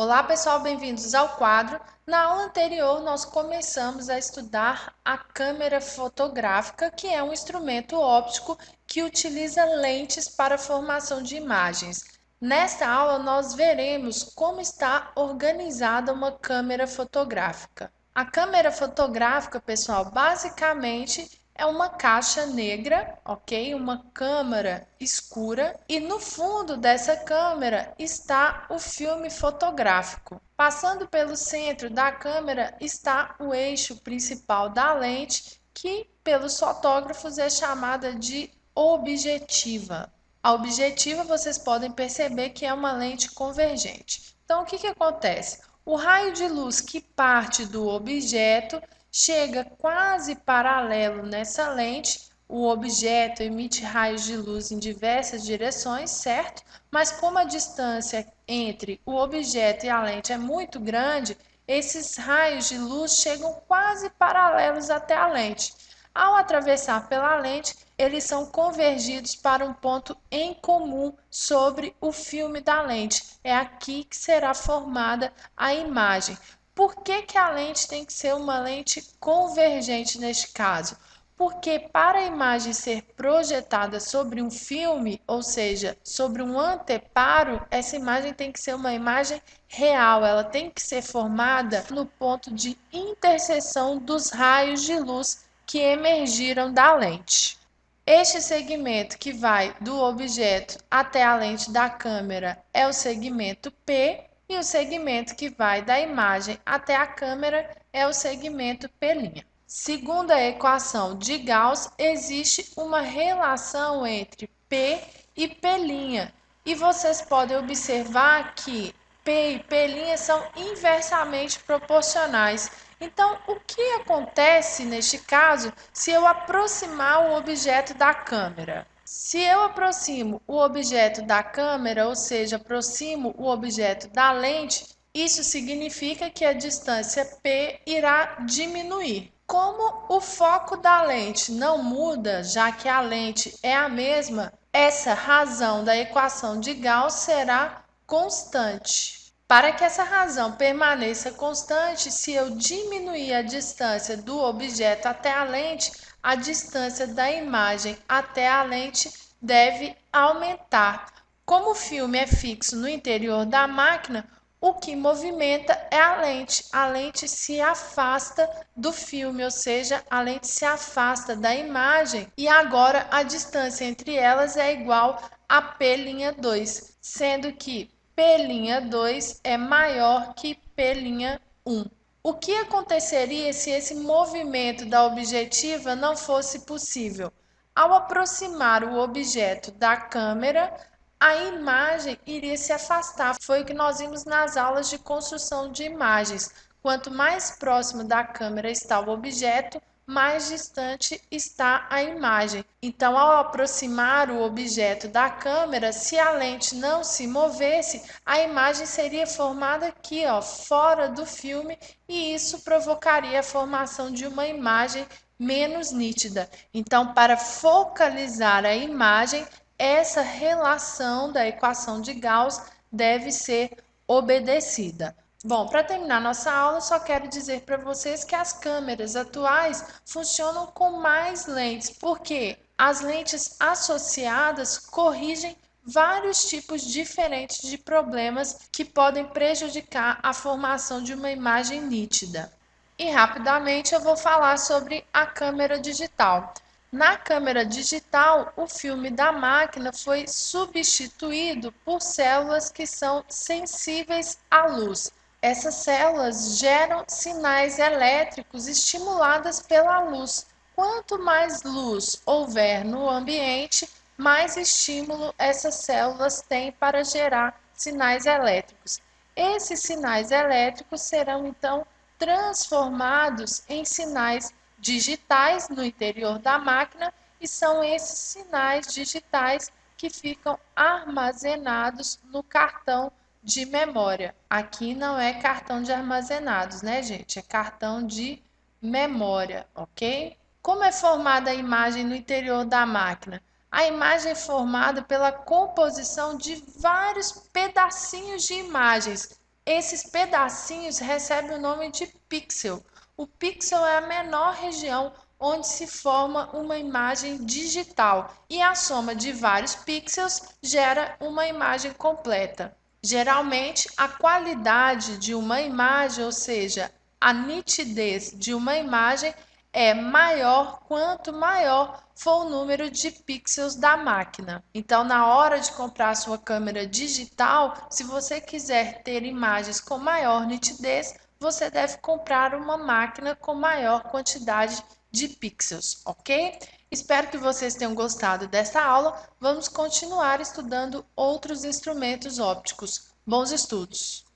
Olá pessoal, bem-vindos ao quadro. Na aula anterior, nós começamos a estudar a câmera fotográfica, que é um instrumento óptico que utiliza lentes para a formação de imagens. Nesta aula, nós veremos como está organizada uma câmera fotográfica. A câmera fotográfica, pessoal, basicamente é uma caixa negra, ok? Uma câmera escura e no fundo dessa câmera está o filme fotográfico. Passando pelo centro da câmera está o eixo principal da lente, que pelos fotógrafos é chamada de objetiva. A objetiva vocês podem perceber que é uma lente convergente. Então, o que acontece? O raio de luz que parte do objeto chega quase paralelo nessa lente. O objeto emite raios de luz em diversas direções, certo? Mas como a distância entre o objeto e a lente é muito grande, esses raios de luz chegam quase paralelos até a lente. Ao atravessar pela lente, eles são convergidos para um ponto em comum sobre o filme da lente. É aqui que será formada a imagem. Por que a lente tem que ser uma lente convergente neste caso? Porque para a imagem ser projetada sobre um filme, ou seja, sobre um anteparo, essa imagem tem que ser uma imagem real, ela tem que ser formada no ponto de interseção dos raios de luz que emergiram da lente. Este segmento que vai do objeto até a lente da câmera é o segmento P, e o segmento que vai da imagem até a câmera é o segmento P'. Segundo a equação de Gauss, existe uma relação entre P e P', e vocês podem observar que P e P' são inversamente proporcionais. Então, o que acontece neste caso se eu aproximar o objeto da câmera? Se eu aproximo o objeto da câmera, ou seja, aproximo o objeto da lente, isso significa que a distância P irá diminuir. Como o foco da lente não muda, já que a lente é a mesma, essa razão da equação de Gauss será constante. Para que essa razão permaneça constante, se eu diminuir a distância do objeto até a lente, a distância da imagem até a lente deve aumentar. Como o filme é fixo no interior da máquina, o que movimenta é a lente. A lente se afasta do filme, ou seja, a lente se afasta da imagem e agora a distância entre elas é igual a P'2, sendo que P'2 é maior que P'1. O que aconteceria se esse movimento da objetiva não fosse possível? Ao aproximar o objeto da câmera, a imagem iria se afastar. Foi o que nós vimos nas aulas de construção de imagens. Quanto mais próximo da câmera está o objeto, mais distante está a imagem. Então, ao aproximar o objeto da câmera, se a lente não se movesse, a imagem seria formada aqui, ó, fora do filme, e isso provocaria a formação de uma imagem menos nítida. Então, para focalizar a imagem, essa relação da equação de Gauss deve ser obedecida. Bom, para terminar nossa aula, só quero dizer para vocês que as câmeras atuais funcionam com mais lentes, porque as lentes associadas corrigem vários tipos diferentes de problemas que podem prejudicar a formação de uma imagem nítida. E rapidamente eu vou falar sobre a câmera digital. Na câmera digital, o filme da máquina foi substituído por células que são sensíveis à luz. Essas células geram sinais elétricos estimuladas pela luz. Quanto mais luz houver no ambiente, mais estímulo essas células têm para gerar sinais elétricos. Esses sinais elétricos serão então transformados em sinais digitais no interior da máquina, e são esses sinais digitais que ficam armazenados no cartão de memória. Aqui não é cartão de armazenados, né, gente? É cartão de memória, ok? Como é formada a imagem no interior da máquina? A imagem é formada pela composição de vários pedacinhos de imagens. Esses pedacinhos recebem o nome de pixel. O pixel é a menor região onde se forma uma imagem digital e a soma de vários pixels gera uma imagem completa. Geralmente, a qualidade de uma imagem, ou seja, a nitidez de uma imagem, é maior quanto maior for o número de pixels da máquina. Então, na hora de comprar sua câmera digital, se você quiser ter imagens com maior nitidez, você deve comprar uma máquina com maior quantidade de pixels, ok? Espero que vocês tenham gostado dessa aula. Vamos continuar estudando outros instrumentos ópticos. Bons estudos!